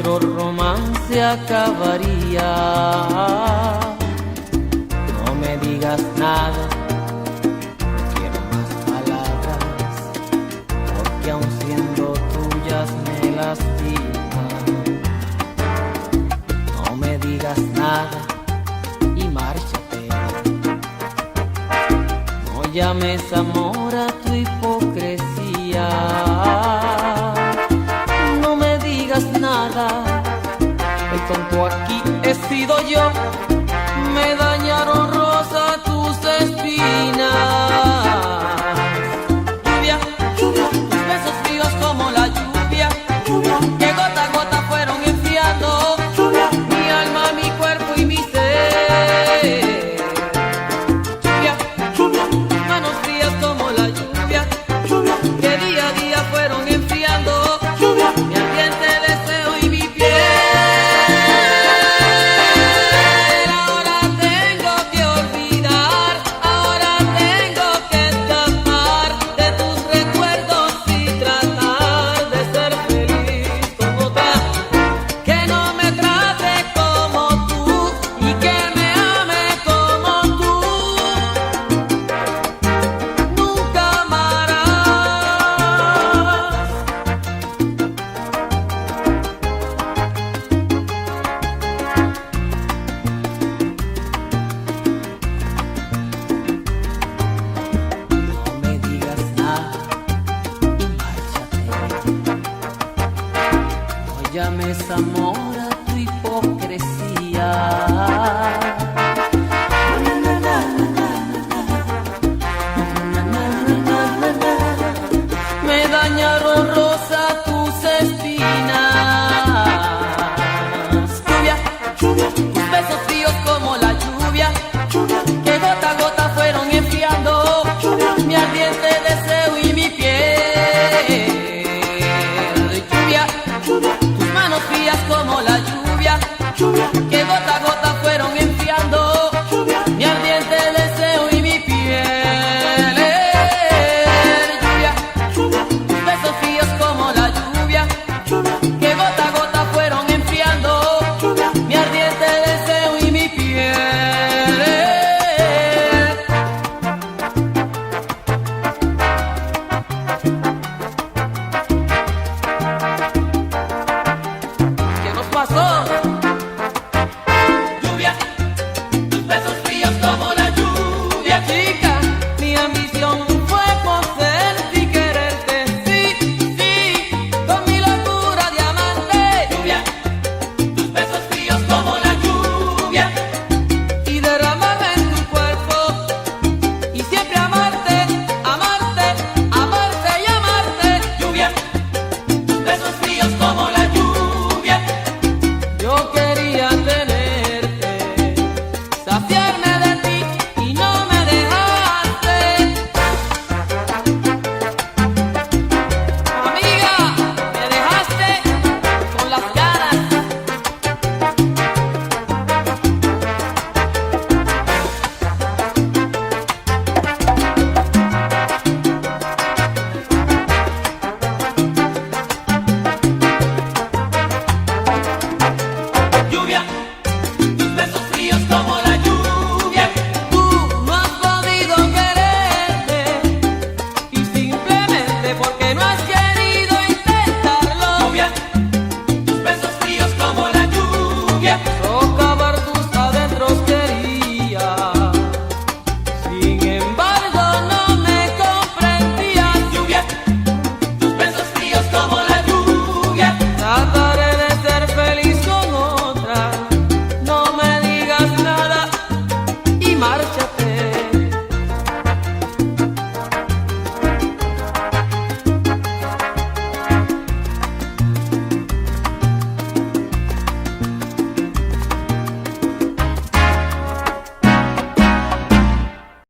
nuestro romance acabaría. No me digas nada, no quiero más palabras, porque aun siendo tuyas me lastiman. No me digas nada y márchate. No llames amor a tu hipocresía. No me digas nada, el tonto aquí he sido yo. Me dañaron rosa tus espinas. Lluvia, lluvia, tus besos fríos como la lluvia, lluvia, que gota a gota fueron enfriando lluvia, mi alma, mi cuerpo y mi ser. Lluvia, lluvia, tus manos frías como la lluvia, lluvia, que día a día fueron enfriando lluvia, mi ardiente deseo y mi piel. Llames amor a tu hipocresía. Me dañaron